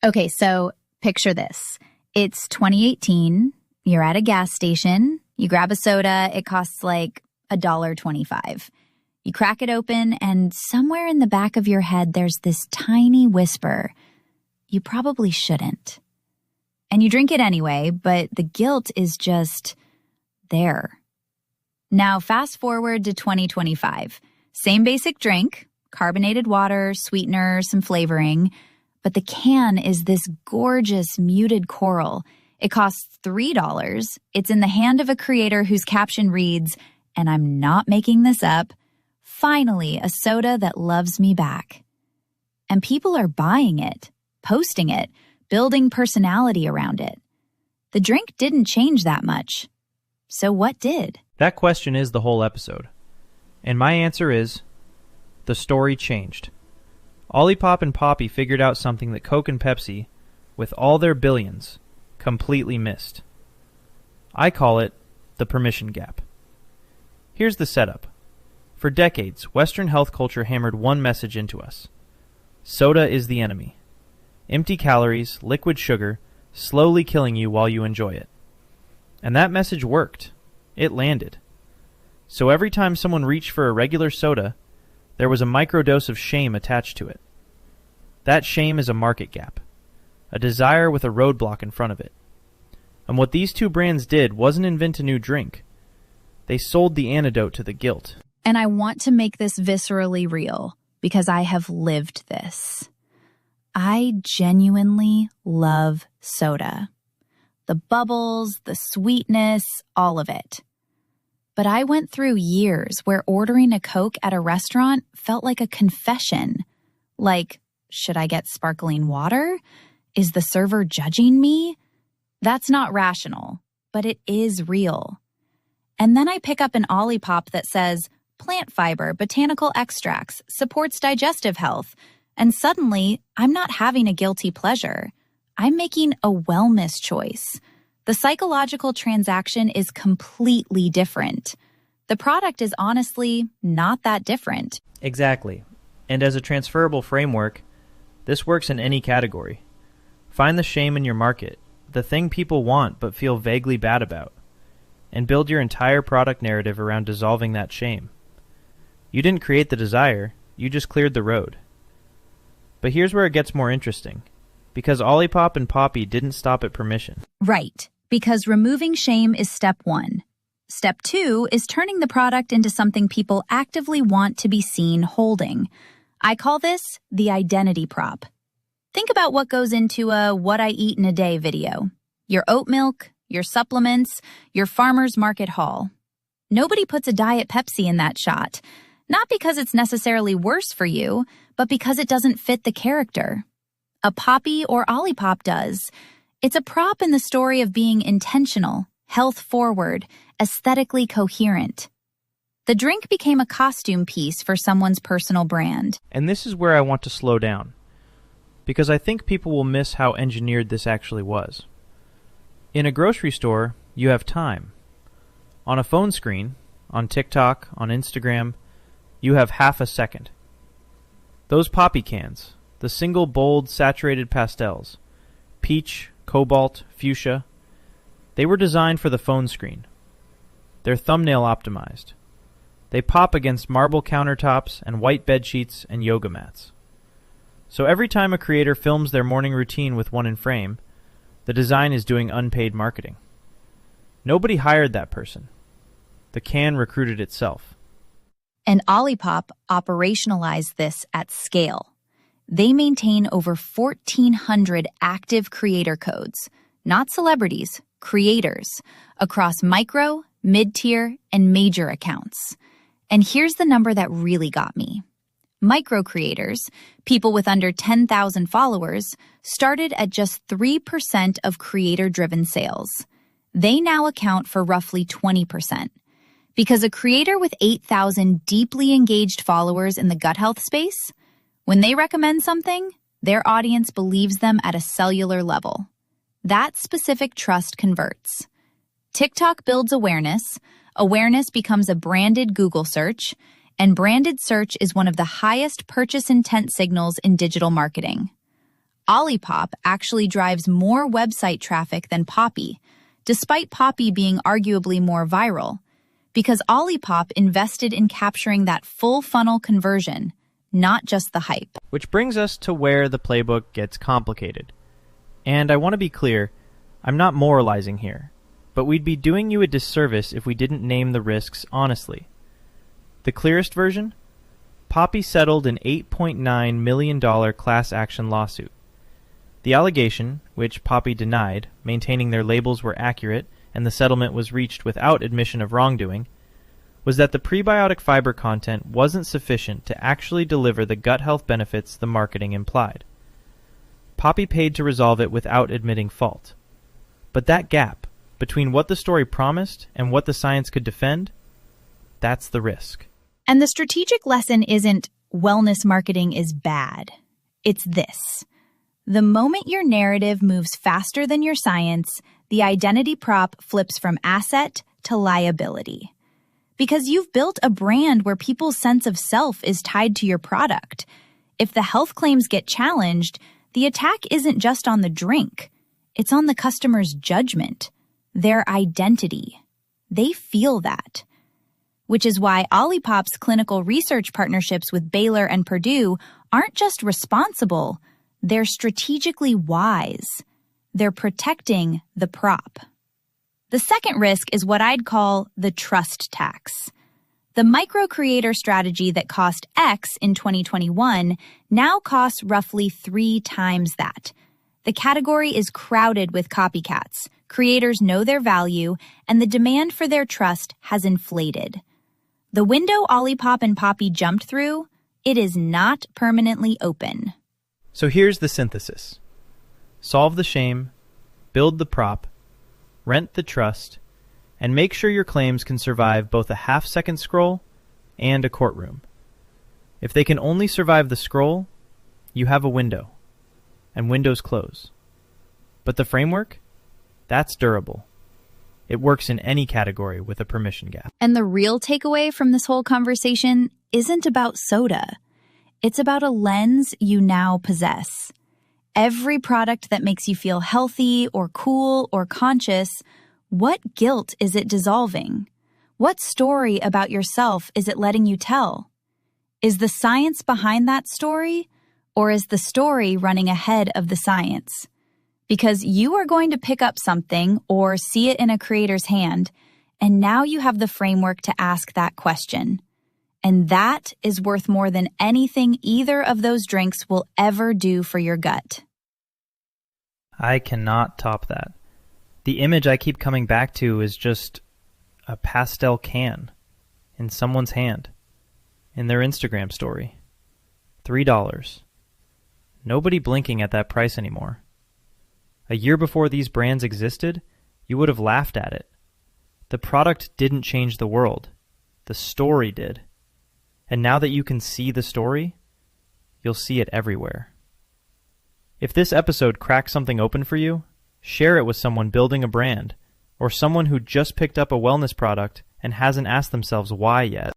Okay, so picture this. It's 2018. You're at a gas station. You grab a soda. It costs like $1.25. You crack it open, and somewhere in the back of your head, there's this tiny whisper. You probably shouldn't. And you drink it anyway, but the guilt is just there. Now, fast forward to 2025. Same basic drink, carbonated water, sweetener, some flavoring, but the can is this gorgeous muted coral. It costs $3. It's in the hand of a creator whose caption reads, and I'm not making this up, finally a soda that loves me back. And people are buying it, posting it, building personality around it. The drink didn't change that much. So what did? That question is the whole episode. And my answer is, the story changed. Olipop and Poppi figured out something that Coke and Pepsi, with all their billions, completely missed. I call it the permission gap. Here's the setup. For decades, Western health culture hammered one message into us. Soda is the enemy. Empty calories, liquid sugar, slowly killing you while you enjoy it. And that message worked. It landed. So every time someone reached for a regular soda, there was a microdose of shame attached to it. That shame is a market gap, a desire with a roadblock in front of it. And what these two brands did wasn't invent a new drink. They sold the antidote to the guilt. And I want to make this viscerally real because I have lived this. I genuinely love soda. The bubbles, the sweetness, all of it. But I went through years where ordering a Coke at a restaurant felt like a confession. Like, should I get sparkling water? Is the server judging me? That's not rational, but it is real. And then I pick up an Olipop that says, plant fiber, botanical extracts, supports digestive health. And suddenly, I'm not having a guilty pleasure. I'm making a wellness choice. The psychological transaction is completely different. The product is honestly not that different. Exactly. And as a transferable framework, this works in any category. Find the shame in your market, the thing people want but feel vaguely bad about, and build your entire product narrative around dissolving that shame. You didn't create the desire, you just cleared the road. But here's where it gets more interesting. Because Olipop and Poppi didn't stop at permission. Right, because removing shame is step one. Step two is turning the product into something people actively want to be seen holding. I call this the identity prop. Think about what goes into a what I eat in a day video. Your oat milk, your supplements, your farmer's market haul. Nobody puts a Diet Pepsi in that shot. Not because it's necessarily worse for you, but because it doesn't fit the character. A Poppi or Olipop does. It's a prop in the story of being intentional, health-forward, aesthetically coherent. The drink became a costume piece for someone's personal brand. And this is where I want to slow down, because I think people will miss how engineered this actually was. In a grocery store, you have time. On a phone screen, on TikTok, on Instagram, you have half a second. Those Poppi cans, the single bold saturated pastels, peach, cobalt, fuchsia, they were designed for the phone screen. They're thumbnail optimized. They pop against marble countertops and white bed sheets and yoga mats. So every time a creator films their morning routine with one in frame, the design is doing unpaid marketing. Nobody hired that person. The can recruited itself. And Olipop operationalized this at scale. They maintain over 1,400 active creator codes, not celebrities, creators, across micro, mid-tier, and major accounts. And here's the number that really got me. Micro creators, people with under 10,000 followers, started at just 3% of creator-driven sales. They now account for roughly 20%. Because a creator with 8,000 deeply engaged followers in the gut health space, when they recommend something, their audience believes them at a cellular level. That specific trust converts. TikTok builds awareness, awareness becomes a branded Google search, and branded search is one of the highest purchase intent signals in digital marketing. Olipop actually drives more website traffic than Poppi, despite Poppi being arguably more viral, because Olipop invested in capturing that full funnel conversion, not just the hype. Which brings us to where the playbook gets complicated. And I want to be clear, I'm not moralizing here, but we'd be doing you a disservice if we didn't name the risks honestly. The clearest version? Poppi settled an $8.9 million class action lawsuit. The allegation, which Poppi denied, maintaining their labels were accurate and the settlement was reached without admission of wrongdoing, was that the prebiotic fiber content wasn't sufficient to actually deliver the gut health benefits the marketing implied. Poppi paid to resolve it without admitting fault. But that gap between what the story promised and what the science could defend, that's the risk. And the strategic lesson isn't wellness marketing is bad. It's this. The moment your narrative moves faster than your science, the identity prop flips from asset to liability. Because you've built a brand where people's sense of self is tied to your product. If the health claims get challenged, the attack isn't just on the drink. It's on the customer's judgment, their identity. They feel that. Which is why Olipop's clinical research partnerships with Baylor and Purdue aren't just responsible, they're strategically wise. They're protecting the prop. The second risk is what I'd call the trust tax. The micro-creator strategy that cost X in 2021 now costs roughly 3 times that. The category is crowded with copycats. Creators know their value, and the demand for their trust has inflated. The window Olipop and Poppi jumped through, it is not permanently open. So here's the synthesis. Solve the shame, build the prop, rent the trust, and make sure your claims can survive both a half-second scroll and a courtroom. If they can only survive the scroll, you have a window, and windows close. But the framework? That's durable. It works in any category with a permission gap. And the real takeaway from this whole conversation isn't about soda. It's about a lens you now possess. Every product that makes you feel healthy or cool or conscious, what guilt is it dissolving? What story about yourself is it letting you tell? Is the science behind that story, or is the story running ahead of the science? Because you are going to pick up something or see it in a creator's hand, and now you have the framework to ask that question. And that is worth more than anything either of those drinks will ever do for your gut. I cannot top that. The image I keep coming back to is just a pastel can in someone's hand in their Instagram story. $3. Nobody blinking at that price anymore. A year before these brands existed, you would have laughed at it. The product didn't change the world. The story did. And now that you can see the story, you'll see it everywhere. If this episode cracks something open for you, share it with someone building a brand, or someone who just picked up a wellness product and hasn't asked themselves why yet.